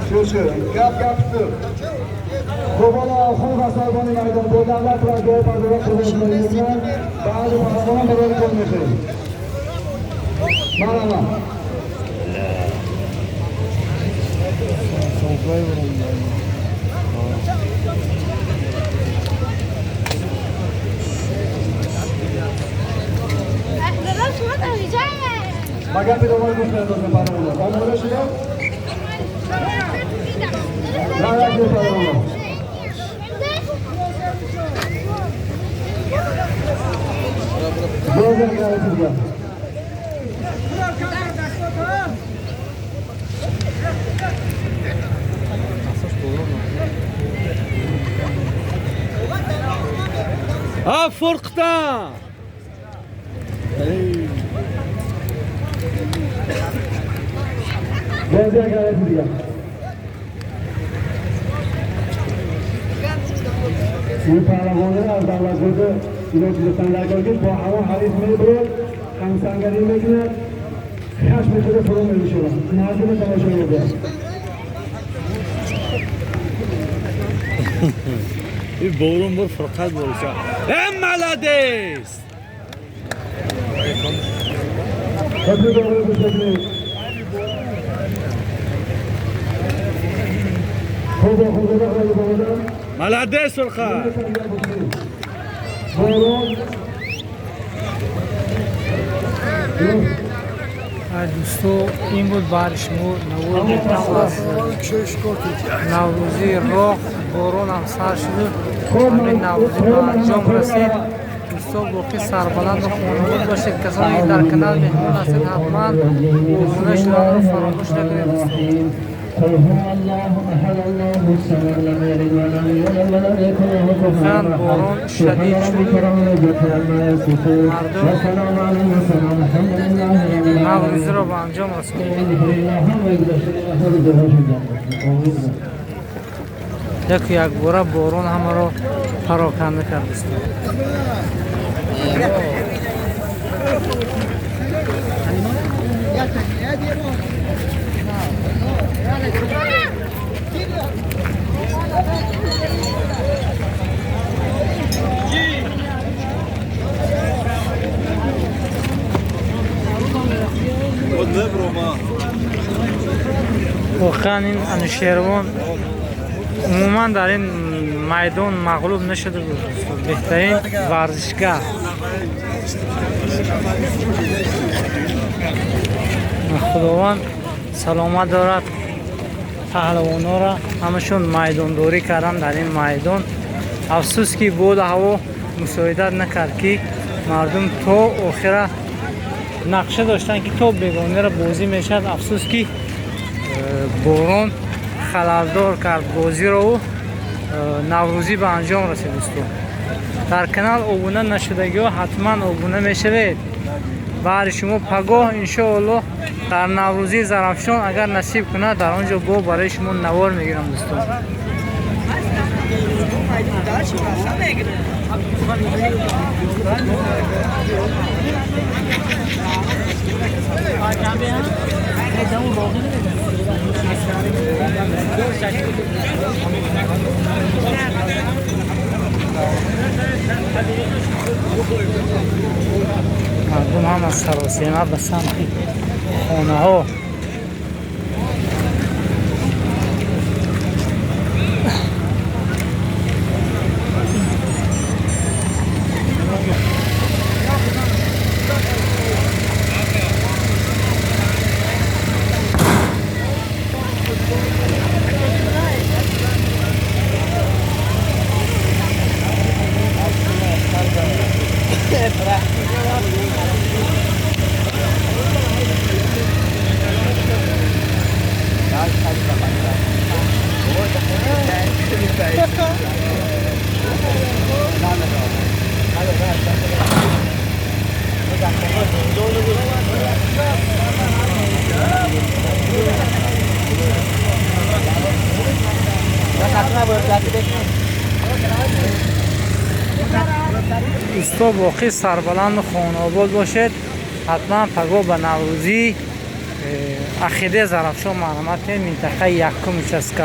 Shu, gap gapdir. Qo'bola xon rastavoni maydon bu davlat va joy nazorat qiluvchilardan ba'zi maqomlar nazorat qilmoqda. Mana. Magar bir dolar gösterdim paramı. Ben böyle şey yok. Ne yapıyor paramı? Böyle geldi. Ha فرقتا Böyle geldi. این پروانه از توسط ایران سنگرگی با هوا حریف میبرد همسنگری میکند خشم شده فرو میشود مردم تماشا میبرد این بورون بور فرقت بورشا ملادیس خطی دوره بشکنید خوب خوب خوب ملادیس فرقت دوستو این بود بارشمور نوروزی نوروزی رخ بارون هم سر شده همین نوروزی به انجام رسید دوستو باقی سربلند و خانواده باشید کسانی در کانال مهمون هستید حتما ابونه شدن رو فراموش نکنید دوستو خیلی بارون شدید شد مردم نوروزی رو به انجام رسید یک باره بارون همه رو پراکنده کرد است واقعا این انوشیروان عموما در این میدان مغلوب نشده بود بهترین ورزشگاه خداوند سلامت دارد پهلوانا را همشون میدان دوری کردن در این میدان افسوس که بود هوا مساعدت نکرد که مردم تا آخر نقشه داشتن که تا بیگانه را بازی میشد افسوس که باران خلالدار کرد بازی را و نوروزی به انجام رسید دوستو در کانال ابونه نشدگی ها حتما ابونه میشوید برای شما پگاه انشاءالله در نوروزی زرافشان اگر نصیب کنه در آنجا با برای شما نوار میگیرم دوستو مردم هم از سراسیمه به سمت خانه ها دوستا باقی سربلند و خانه آباد باشید حتما پگاه به نوروزی عقیده زرافشان مرمت منطقه یکم چسکه